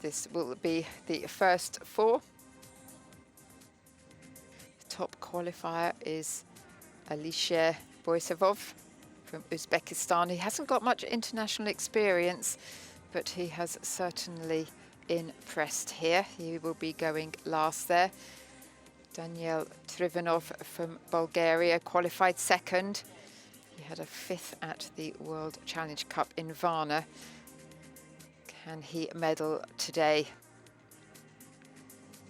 This will be the first four. The top qualifier is Alisher Boisevov from Uzbekistan. He hasn't got much international experience, but he has certainly impressed here. He will be going last there. Daniel Trivanov from Bulgaria qualified second. He had a fifth at the World Challenge Cup in Varna. Can he medal today?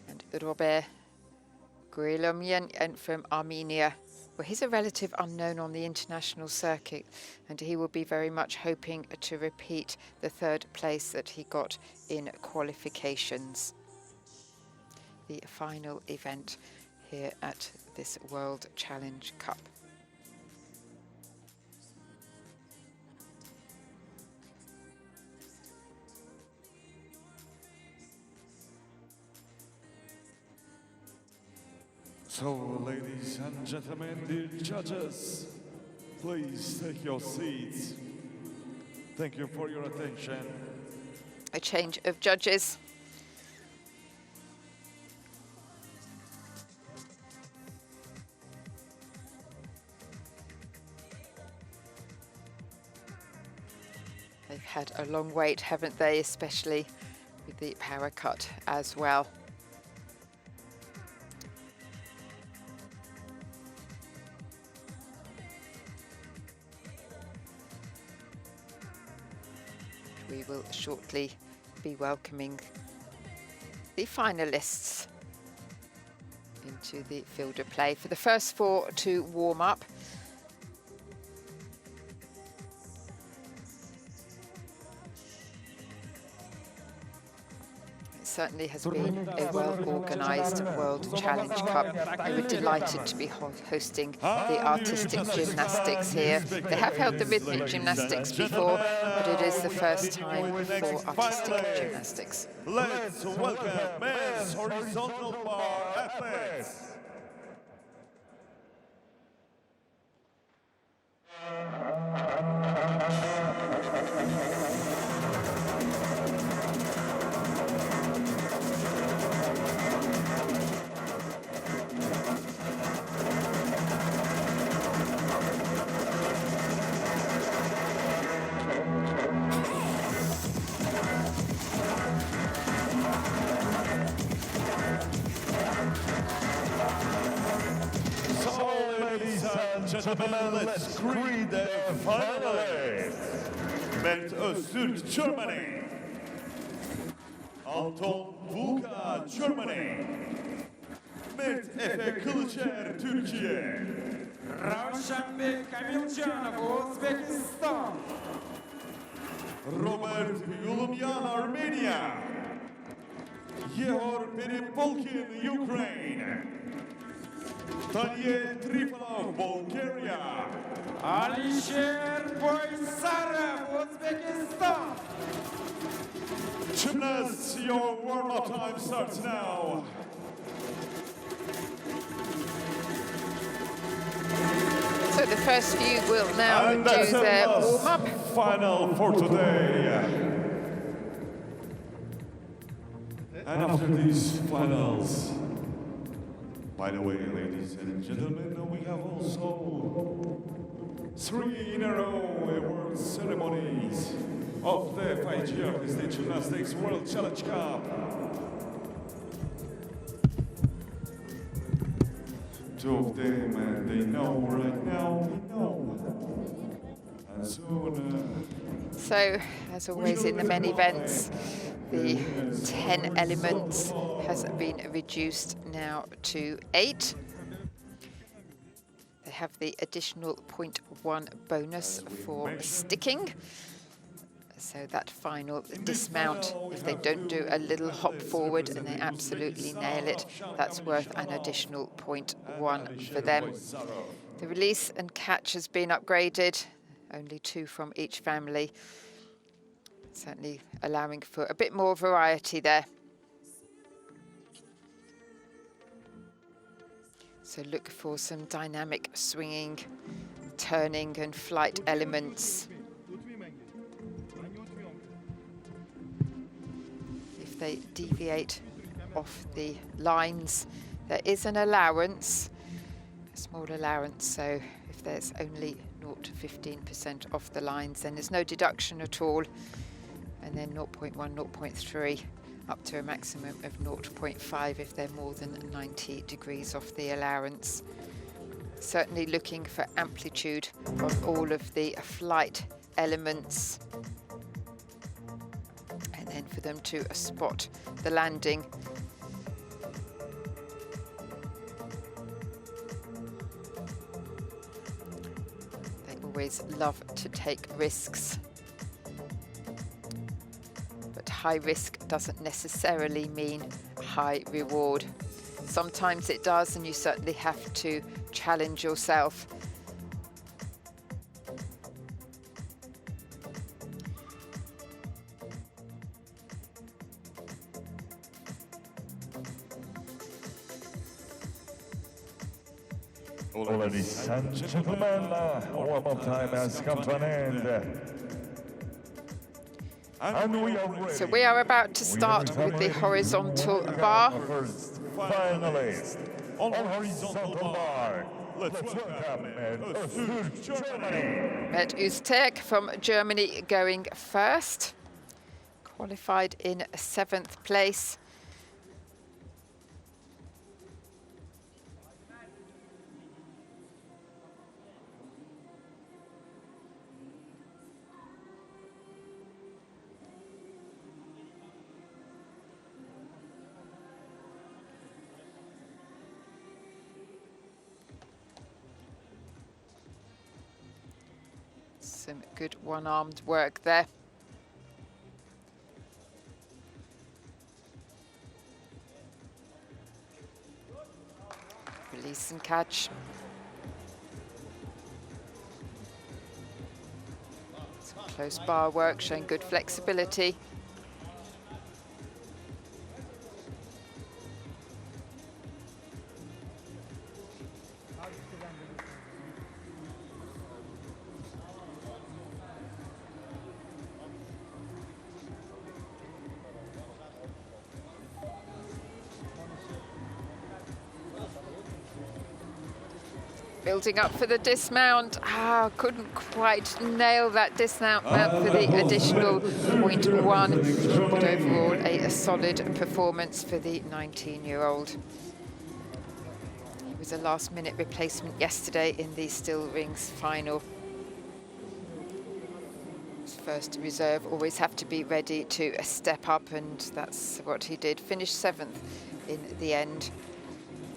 And Robert Guilomyan from Armenia. Well, he's a relative unknown on the international circuit, and he will be very much hoping to repeat the third place that he got in qualifications. The final event here at this World Challenge Cup. So, ladies and gentlemen, dear judges, please take your seats. Thank you for your attention. A change of judges. They've had a long wait, haven't they, especially with the power cut as well. We will shortly be welcoming the finalists into the field of play. For the first four to warm up, it certainly has been a well-organised World Challenge Cup. We were delighted to be hosting the artistic gymnastics here. They have held the rhythmic gymnastics before, but it is the first time for artistic gymnastics. Let's welcome men's horizontal bar athletes. Gentlemen, let's greet the finalists. Mert Öztürk, Germany. Anton Vulka, Germany. Mert Efe Kılıçer, Türkiye. Ravshanbek Kamiljanov, Uzbekistan. Robert Yulumyan, Armenia. Yehor Peripolkin, Ukraine. Daniel Trifonov, Bulgaria. Alisher Boisarov, Uzbekistan. Gymnasts, your warm-up time starts now. So the first few will now do their warm-up. Final for today. And after these finals, by the way, ladies and gentlemen, we have also 3 in a row award ceremonies of the FIG Artistic Gymnastics World Challenge Cup. Two of them, they know right now, they know. And soon, So, as always in the men events, the 10 elements has been reduced now to 8. They have the additional 0.1 bonus for sticking. So that final dismount, if they don't do a little hop forward and they absolutely nail it, that's worth an additional 0.1 for them. The release and catch has been upgraded, only 2 from each family. Certainly allowing for a bit more variety there. So look for some dynamic swinging, turning and flight elements. If they deviate off the lines. There is an allowance, a small allowance, so if there's only 0 to 15% off the lines, then there's no deduction at all. And then 0.1, 0.3, up to a maximum of 0.5 if they're more than 90 degrees off the allowance. Certainly looking for amplitude on all of the flight elements. And then for them to spot the landing. They always love to take risks. But high risk doesn't necessarily mean high reward. Sometimes it does, and you certainly have to challenge yourself. Ladies and gentlemen, warm-up time has come to an end. And we are ready. So we are about to start with the horizontal bar. First finalist on horizontal bar. Let's welcome Germany. Met Uztek from Germany going first. Qualified in 7th place. Some good one-armed work there. Release and catch. Some close bar work showing good flexibility. Building up for the dismount. Couldn't quite nail that dismount for the additional 0.1. But overall, a solid performance for the 19-year-old. He was a last-minute replacement yesterday in the Still Rings final. First reserve always have to be ready to step up, and that's what he did. Finished 7th in the end.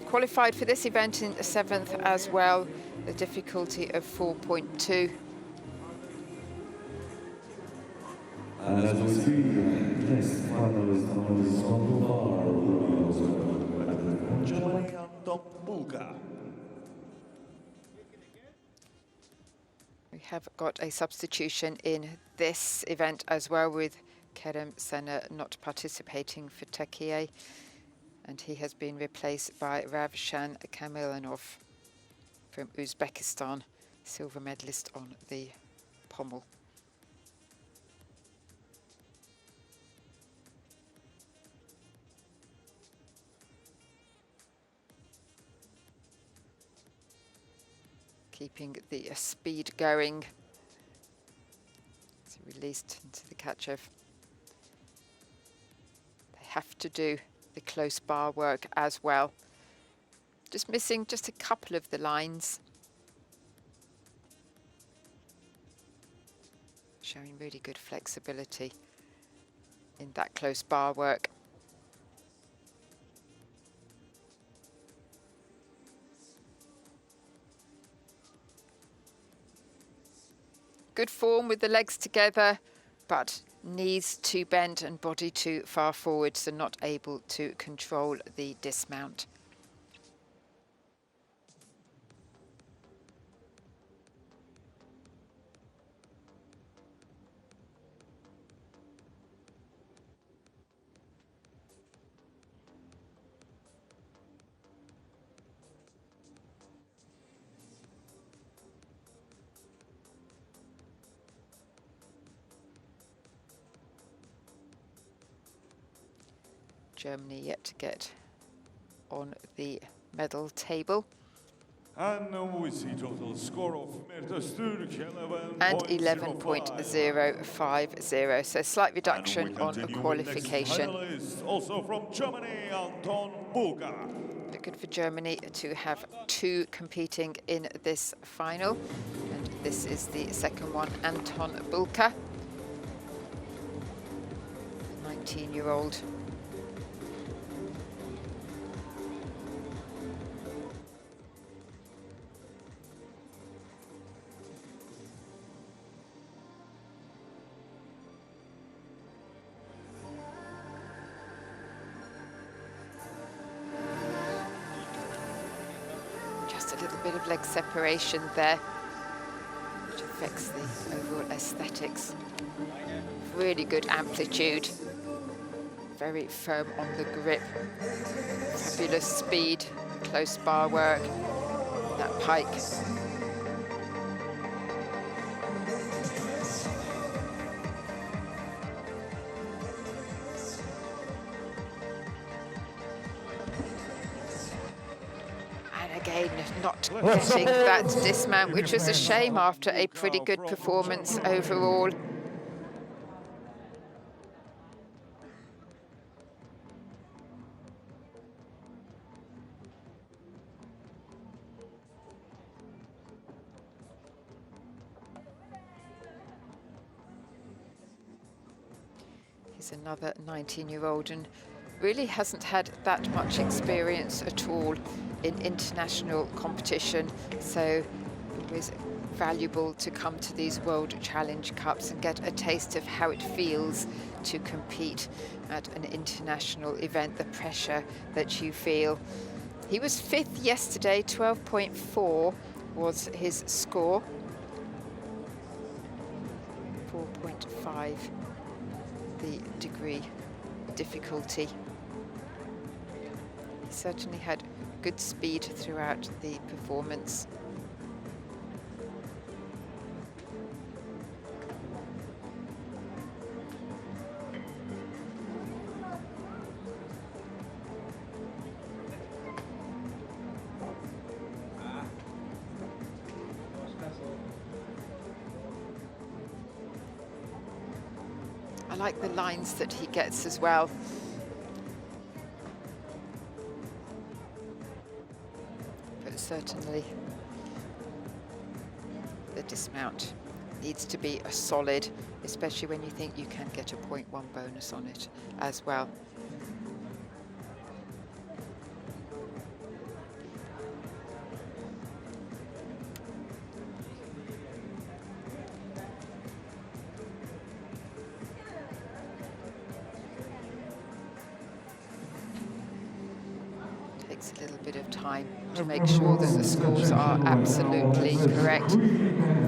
Qualified for this event in 7th as well, a difficulty of 4.2. And as we speak, next finalist on horizontal bar will be Germany and Bulga. We have got a substitution in this event as well, with Kerem Senna not participating for Turkey. And he has been replaced by Ravshan Kamilanov from Uzbekistan, silver medalist on the pommel. Keeping the speed going. So released into the catch-off. They have to do the close bar work as well. Just missing just a couple of the lines. Showing really good flexibility in that close bar work. Good form with the legs together, but knees too bent and body too far forward, so not able to control the dismount. Germany yet to get on the medal table. And we see total score of Mirta Sturk, 11.05. And 11.050, so slight reduction on a qualification. Finalist, also from Germany, Anton Bulka. But good for Germany to have two competing in this final. And this is the second one, Anton Bulka, 19-year-old. Just a little bit of leg separation there, which affects the overall aesthetics. Really good amplitude, very firm on the grip, fabulous speed, close bar work, that pike. Again, not getting that dismount, which was a shame after a pretty good performance overall. He's another 19-year-old and really hasn't had that much experience at all in international competition, so it was valuable to come to these World Challenge Cups and get a taste of how it feels to compete at an international event, the pressure that you feel. He was 5th yesterday, 12.4 was his score. 4.5 the degree difficulty. He certainly had good speed throughout the performance. I like the lines that he gets as well. But certainly the dismount needs to be a solid, especially when you think you can get a 0.1 bonus on it as well. Takes a little bit of time to make sure that the scores are absolutely correct.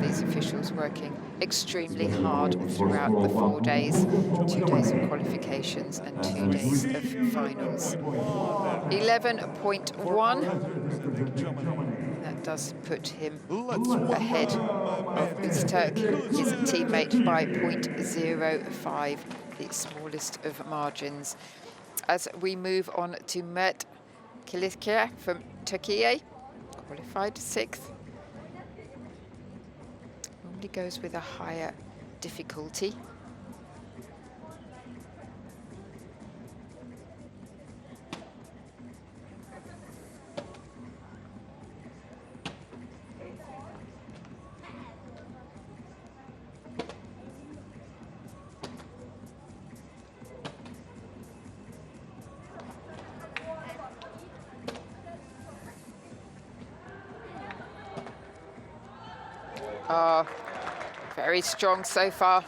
These officials working extremely hard throughout the 4 days, 2 days of qualifications and 2 days of finals. 11.1. That does put him ahead of Öztürk, his teammate, by 0.05, the smallest of margins. As we move on to Mert Kilikya from Turkey, qualified 6th. Normally goes with a higher difficulty. Oh, very strong so far.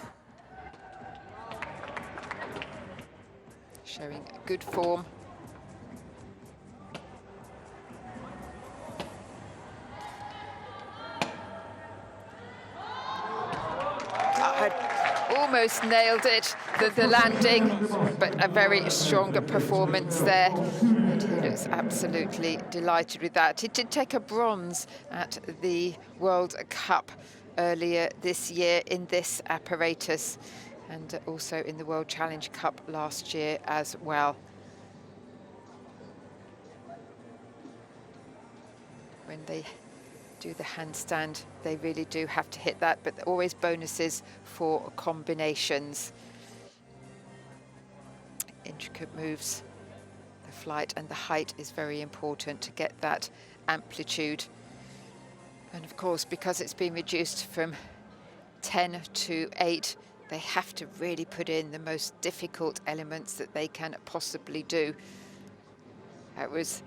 Showing good form. Almost nailed it, the landing, but a very strong performance there. And he looks absolutely delighted with that. He did take a bronze at the World Cup earlier this year in this apparatus, and also in the World Challenge Cup last year as well. when they do the handstand, they really do have to hit that, but always bonuses for combinations. Intricate moves. The flight and the height is very important to get that amplitude. And of course, because it's been reduced from 10 to 8, they have to really put in the most difficult elements that they can possibly do. That was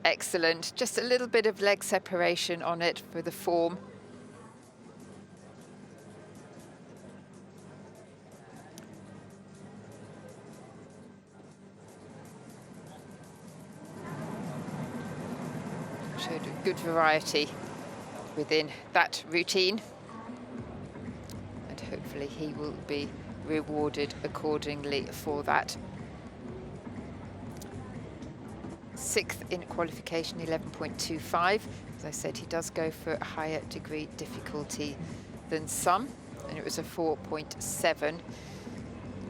excellent. Just a little bit of leg separation on it for the form. Showed a good variety within that routine. And hopefully he will be rewarded accordingly for that. 6th in qualification, 11.25. As I said, he does go for a higher degree difficulty than some, and it was a 4.7.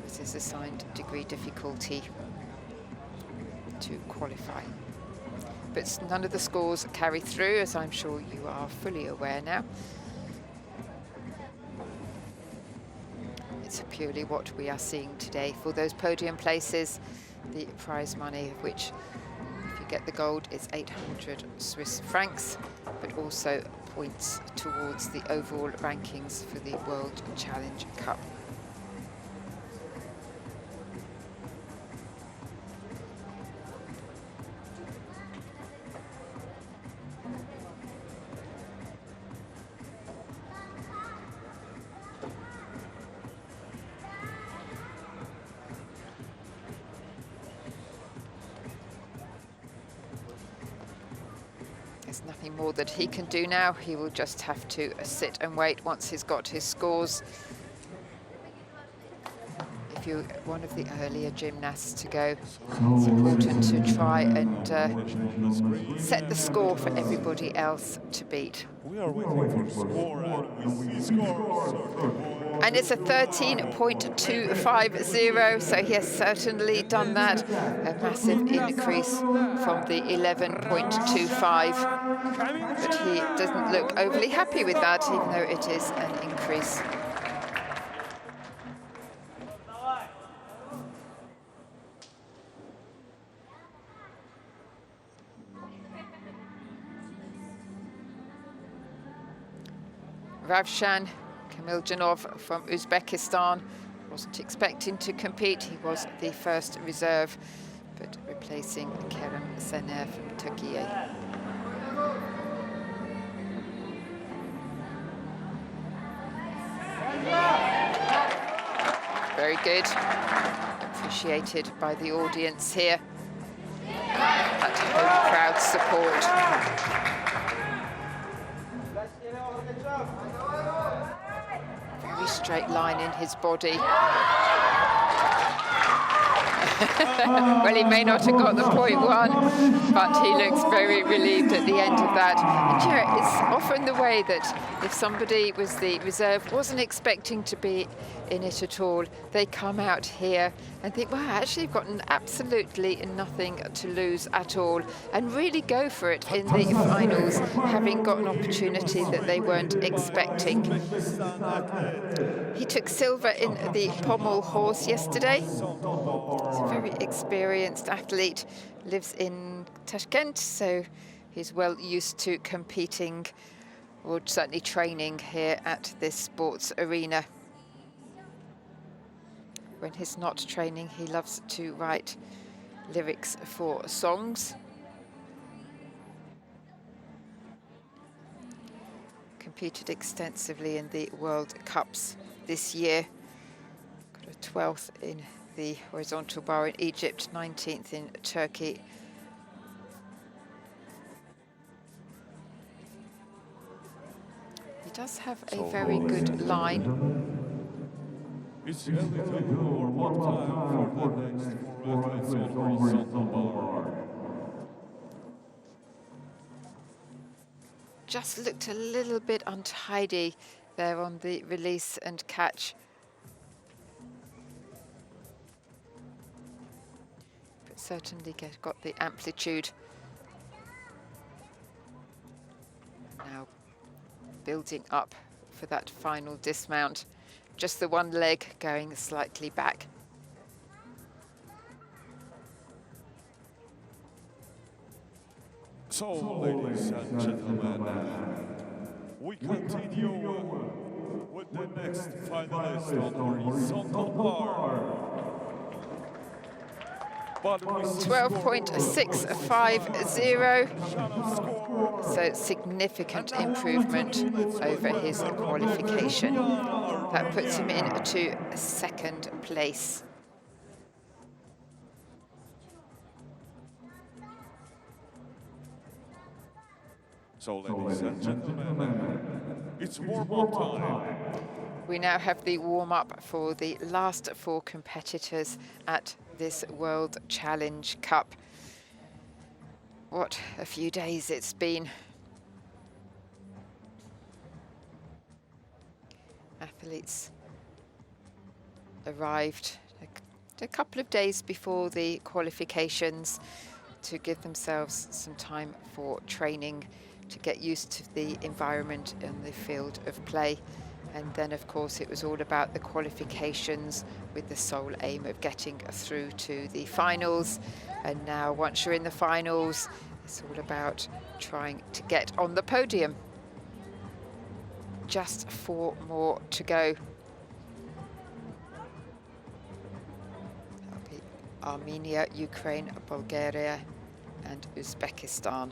This is assigned degree difficulty to qualify. But none of the scores carry through, as I'm sure you are fully aware now. It's purely what we are seeing today. For those podium places, the prize money of which, if you get the gold, is 800 Swiss francs, but also points towards the overall rankings for the World Challenge Cup. There's nothing more that he can do now. He will just have to sit and wait once he's got his scores. If you're one of the earlier gymnasts to go, it's important to try and set the score for everybody else to beat. We are waiting for score and we see scores. And it's a 13.250, so he has certainly done that. A massive increase from the 11.25. But he doesn't look overly happy with that, even though it is an increase. Ravshan Kamiljanov from Uzbekistan wasn't expecting to compete. He was the first reserve, but replacing Kerem Sener from Turkey. Very good. Appreciated by the audience here. That home crowd support. Very straight line in his body. Well, he may not have got the .1, but he looks very relieved at the end of that. And you know, it's often the way that if somebody was the reserve, wasn't expecting to be in it at all, they come out here and think, wow, actually I've got absolutely nothing to lose at all, and really go for it in the finals, having got an opportunity that they weren't expecting. He took silver in the pommel horse yesterday. He's a very experienced athlete, lives in Tashkent, so he's well used to competing, or certainly training here at this sports arena. When he's not training, he loves to write lyrics for songs. Competed extensively in the World Cups this year. Got a 12th in the horizontal bar in Egypt, 19th in Turkey. He does have a very good line. It's early to warm up time for the next four athletes on horizontal bar. Just looked a little bit untidy there on the release and catch. But certainly got the amplitude. building up for that final dismount. Just the one leg going slightly back. So, ladies and gentlemen, we continue with the next finalist on horizontal bar. 12.650, so significant improvement over his qualification. That puts him into second place. So, ladies and gentlemen, it's warm-up time. We now have the warm-up for the last 4 competitors at this World Challenge Cup. What a few days it's been. Athletes arrived a couple of days before the qualifications to give themselves some time for training, to get used to the environment in the field of play. And then, of course, it was all about the qualifications with the sole aim of getting through to the finals. And now, once you're in the finals, it's all about trying to get on the podium. Just 4 more to go. That'll be Armenia, Ukraine, Bulgaria, and Uzbekistan.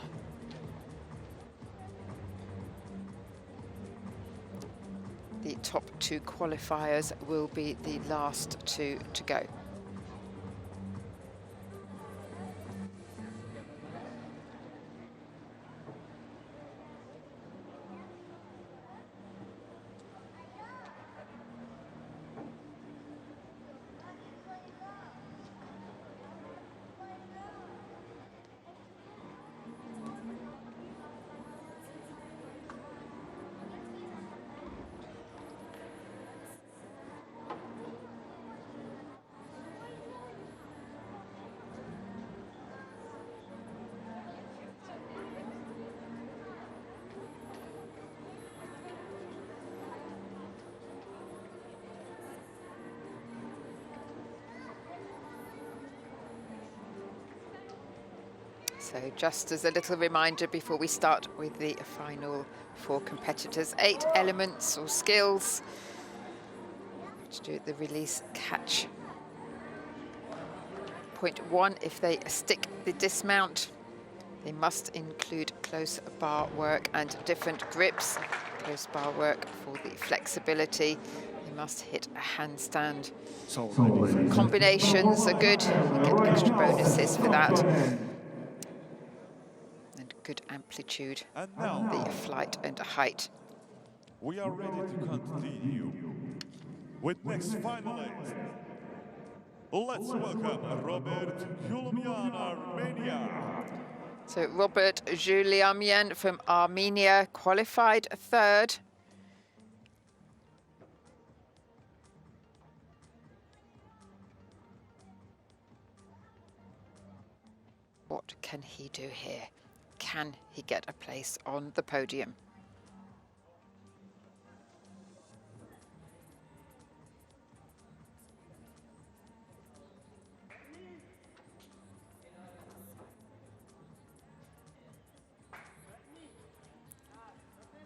The top 2 qualifiers will be the last 2 to go. So just as a little reminder before we start with the final 4 competitors, 8 elements or skills to do the release catch. Point 1, if they stick the dismount, they must include close bar work and different grips. Close bar work for the flexibility. They must hit a handstand. Combinations are good, you get extra bonuses for that. Good amplitude on the flight and height. We are ready to continue with next finalist. Let's welcome Robert Julian, Armenia. So Robert Julian from Armenia qualified 3rd. What can he do here? Can he get a place on the podium?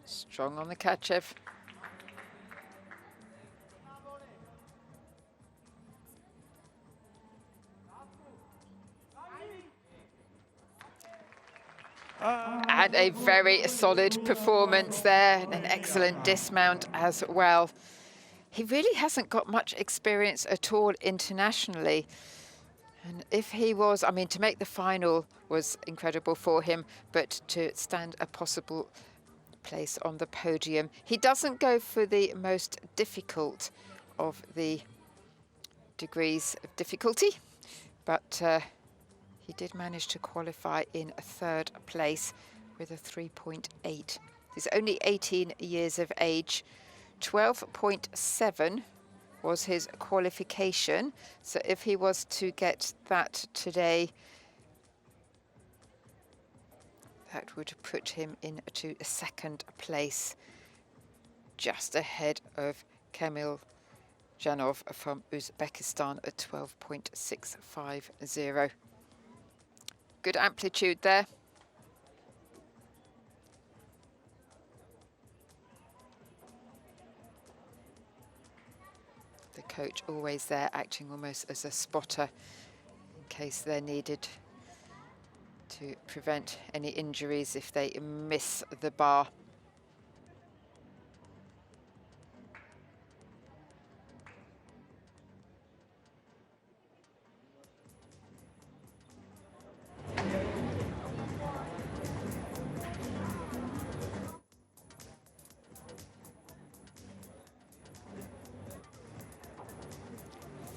Strong on the Kachev. And a very solid performance there, and an excellent dismount as well. He really hasn't got much experience at all internationally. And if he was, I mean, to make the final was incredible for him, but to stand a possible place on the podium, he doesn't go for the most difficult of the degrees of difficulty, but he did manage to qualify in 3rd place with a 3.8. He's only 18 years of age. 12.7 was his qualification. So if he was to get that today, that would put him into 2nd place. just ahead of Kamil Janov from Uzbekistan at 12.650. Good amplitude there. The coach always there, acting almost as a spotter in case they're needed to prevent any injuries if they miss the bar.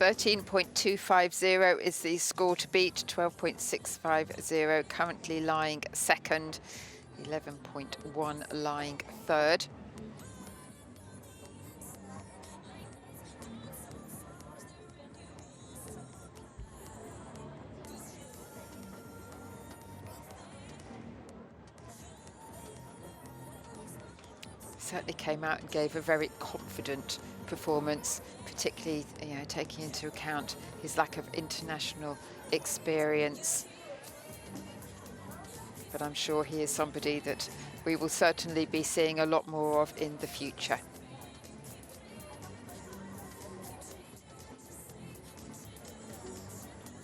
.250 is the score to beat, 12.650 currently lying second, 11.1 lying third. Certainly came out and gave a very confident performance, particularly taking into account his lack of international experience. But I'm sure he is somebody that we will certainly be seeing a lot more of in the future.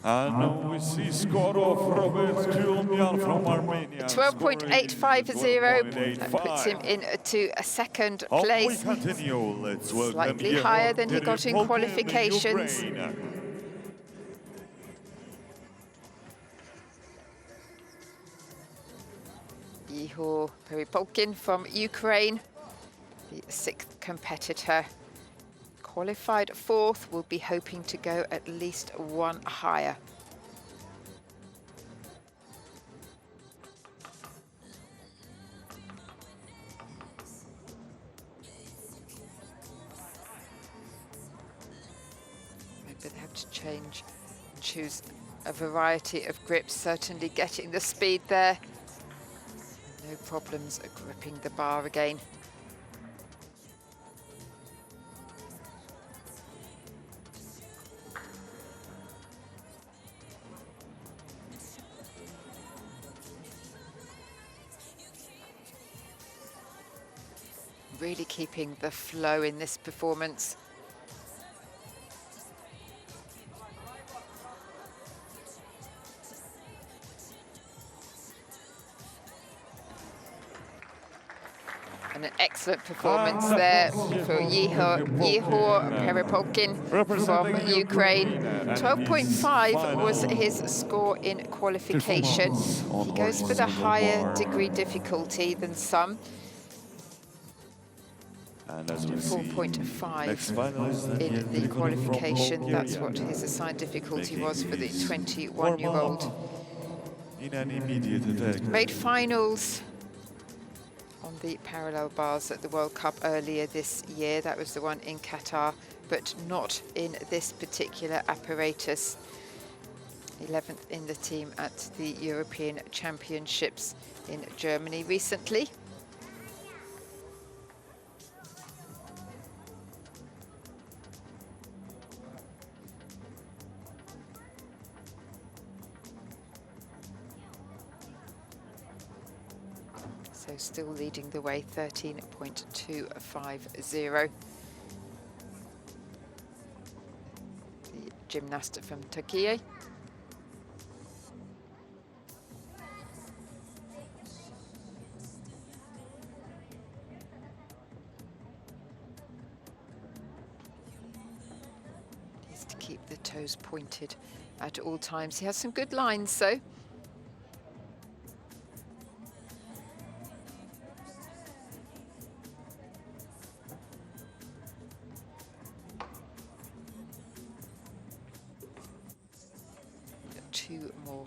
And now we see score of Robert Kulmian from Armenia. 12.850, that puts him into a second place. We continue. Let's welcome Slightly higher than he got in Ukraine. qualifications. Ihor Peripolkin from Ukraine, the sixth competitor. Qualified fourth, will be hoping to go at least one higher. Maybe they have to change and choose a variety of grips, certainly getting the speed there. No problems gripping the bar again. Really keeping the flow in this performance. And an excellent performance there for Ihor Peripolkin from Ukraine. 12.5 was his score in qualification. He goes for the higher degree difficulty than some. And as we 4.5 in the qualification. That's what his assigned difficulty was for the 21-year-old. In an immediate attack. Made finals on the parallel bars at the World Cup earlier this year. That was the one in Qatar, but not in this particular apparatus. 11th in the team at the European Championships in Germany recently. So still leading the way, 13.250. The gymnast from Turkey. Needs to keep the toes pointed at all times. He has some good lines though. Two more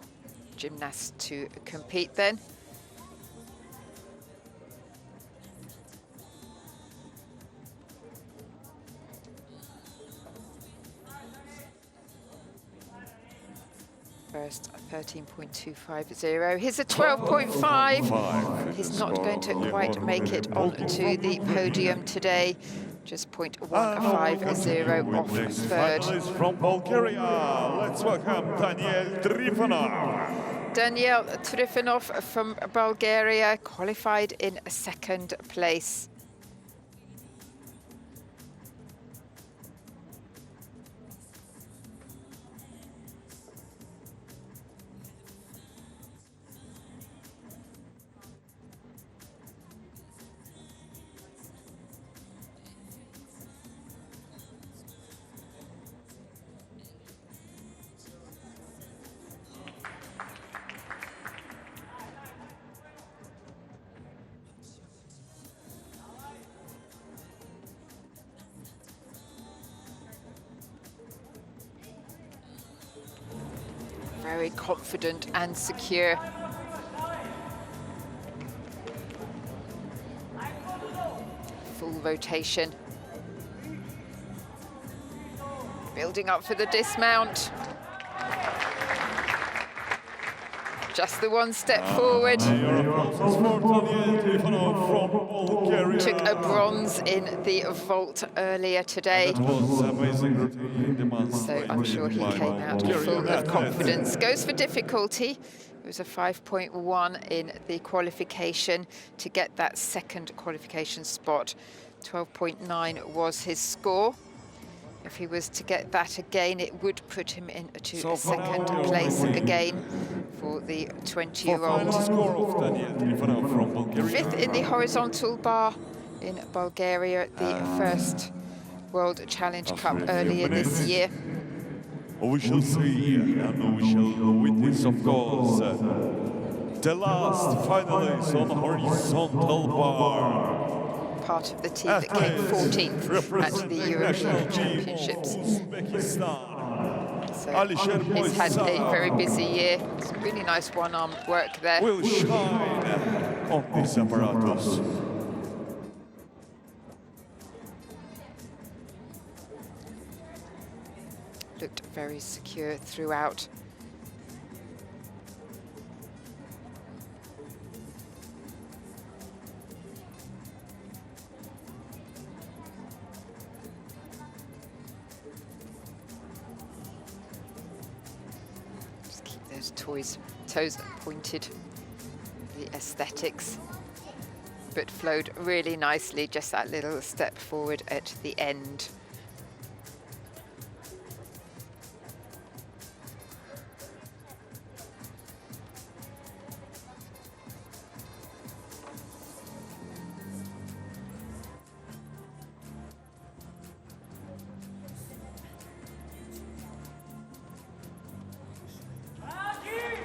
gymnasts to compete then. first 13.250. Here's a 12.5. He's not going to quite make it onto the podium today. Just 0.150 off third. Finalist from Bulgaria. Let's welcome Daniel Trifonov. Daniel Trifonov from Bulgaria qualified in second place. Very confident and secure. Full rotation. Building up for the dismount. Just the one step forward. Took a bronze in the vault earlier today. So I'm sure he came out full of confidence. Goes for difficulty. It was a 5.1 in the qualification to get that second qualification spot. 12.9 was his score. If he was to get that again, it would put him into second place again for the 20-year-old. Fifth in the horizontal bar in Bulgaria at the first World Challenge Cup earlier this year. We shall see and we shall witness, of course, the last finalist on the horizontal bar. Part of the team that came 14th at the European Championships. So he's had a very busy year. Some really nice one-armed work there. Will shine on this apparatus. Looked very secure throughout. Those toes pointed, the aesthetics, but flowed really nicely, just that little step forward at the end.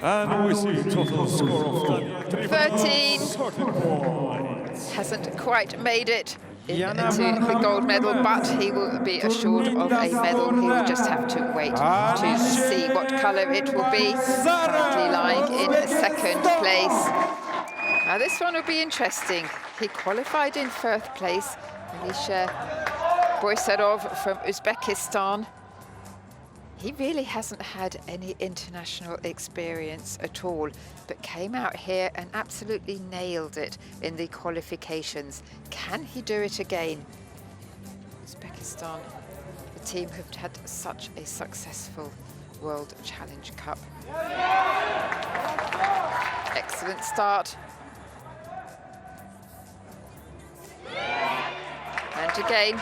And we see total score of 13. Hasn't quite made it into the gold medal, but he will be assured of a medal. He will just have to wait to see what colour it will be. Currently lying in second place. Now this one will be interesting. He qualified in first place. Alisher Boysarov from Uzbekistan. He really hasn't had any international experience at all, but came out here and absolutely nailed it in the qualifications. Can he do it again? Uzbekistan, the team have had such a successful World Challenge Cup. Excellent start. And again.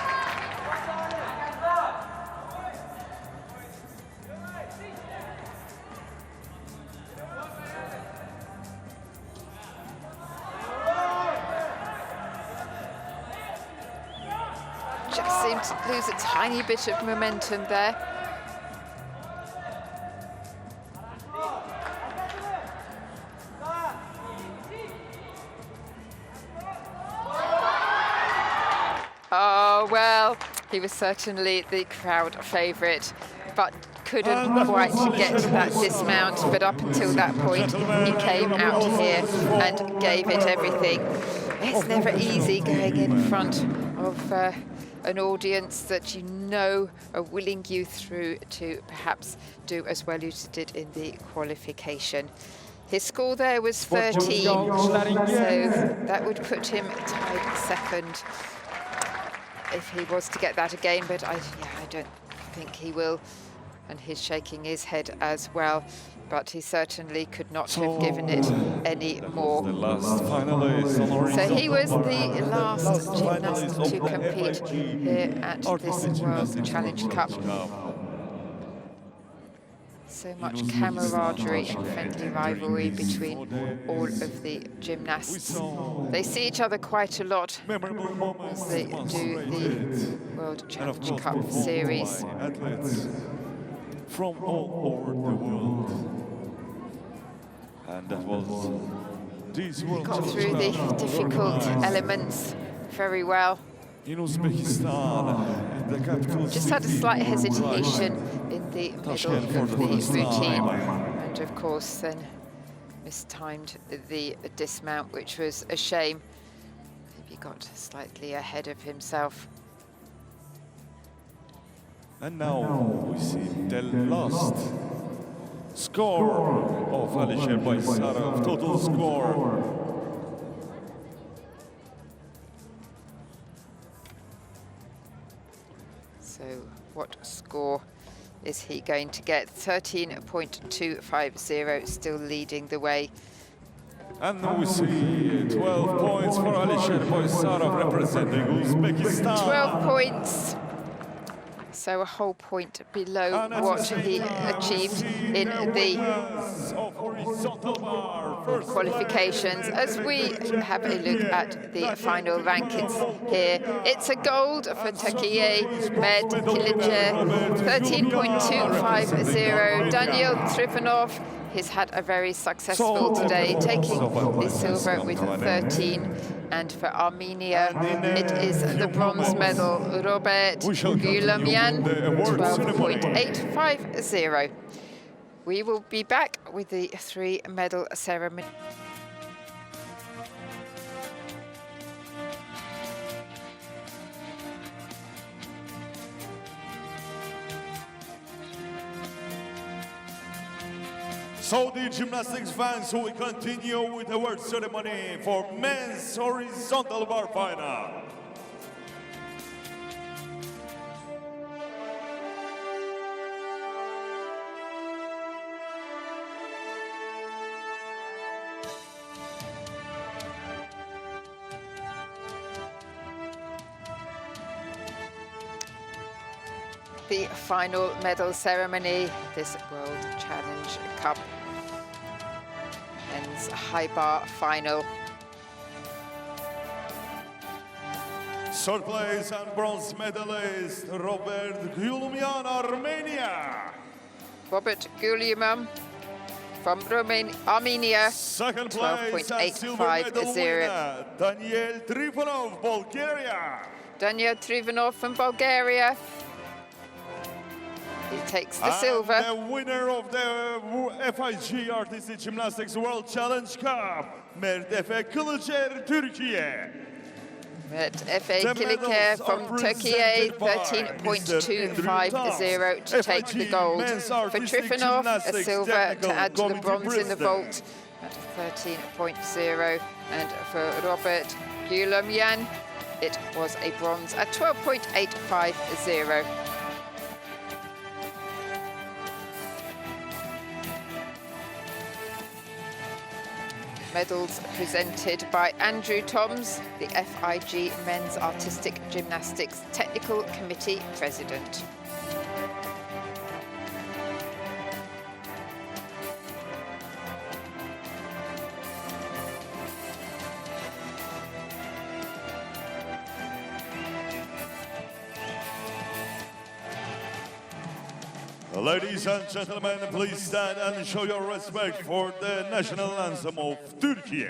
Just seemed to lose a tiny bit of momentum there. Oh, well, he was certainly the crowd favourite, but couldn't quite get that dismount. But up until that point, he came out here and gave it everything. It's never easy going in front of an audience that you know are willing you through to perhaps do as well as you did in the qualification. His score there was 13, so that would put him tied second if he was to get that again, but I don't think he will, and he's shaking his head as well. But he certainly could not have given it any more. The last finalist on the So he was the horizontal bar. last gymnast finalist to of the compete FIG here at Art this of World Gymnastics Challenge Cup. So much camaraderie and friendly rivalry between all of the gymnasts. They see each other quite a lot Memorable moments as they do the World Challenge Cup series. Athletes from all over the world. And that was this World Got Challenge through the Cup difficult organized elements very well. in Uzbekistan, in the capital Just had a city slight of hesitation in the middle Tashkent for of the the first routine, time. and of course then mistimed the dismount, which was a shame. He got slightly ahead of himself. And now we see the last score of Alisher Baysarov, total score. So what score is he going to get? 13.250, still leading the way. And now we see 12 points for Alisher Baysarov representing Uzbekistan. 12 points. So a whole point below what he achieved in the qualifications. As we have a look at the final rankings here, it's a gold for Takiye Med Kilice, 13.250. Daniel Trifonov, he's had a very successful today, taking the silver with 13. And for Armenia, it is the bronze medal, Robert Gulamyan, 12.850. We will be back with the three-medal ceremony. So the gymnastics fans, we continue with the award ceremony for men's horizontal bar final. The final medal ceremony, this World Challenge Cup men's high bar final. Third place and bronze medalist Robert Gulumyan, Armenia. Robert Gulyumyan from Armenia, Second place and silver medal 12.850. winner Daniel Trifonov, Bulgaria. Daniel Trifonov from Bulgaria. He takes the And silver. the winner of the FIG Artistic Gymnastics World Challenge Cup, Mert Efe Kılıçer, Türkiye. Met Efe Kılıçer from Turkey, 13.250 to take the gold. For Trifonov, a silver to add to the bronze in the vault at 13.0. And for Robert Gulamyan, it was a bronze at 12.850. Medals presented by Andrew Toms, the FIG Men's Artistic Gymnastics Technical Committee President. Ladies and gentlemen, please stand and show your respect for the national anthem of Turkey.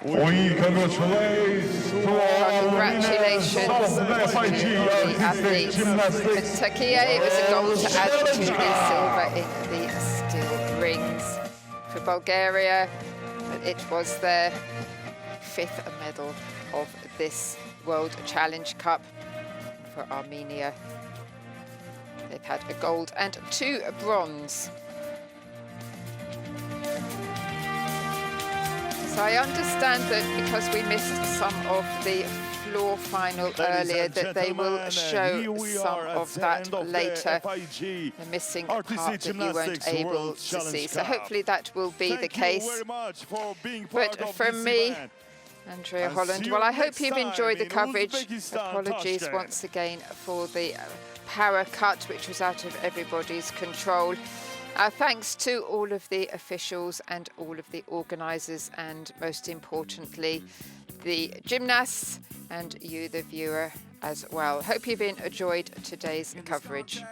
We congratulate to all Congratulations winners of the to FIG the Artistic athletes. For Gymnastics Turkey, it was a gold to add to the Challenge silver in the steel rings. For Bulgaria, it was their 5th medal of this World Challenge Cup. For Armenia, they've had a gold and 2 bronze. So I understand that because we missed some of the floor final earlier, that they will show some of that later. The missing part that you weren't able to see. So hopefully that will be the case. But from me, Andrea Holland, well, I hope you've enjoyed the coverage. Apologies once again for the power cut, which was out of everybody's control. Thanks to all of the officials and all of the organisers, and most importantly, the gymnasts and you, the viewer, as well. Hope you've enjoyed today's coverage.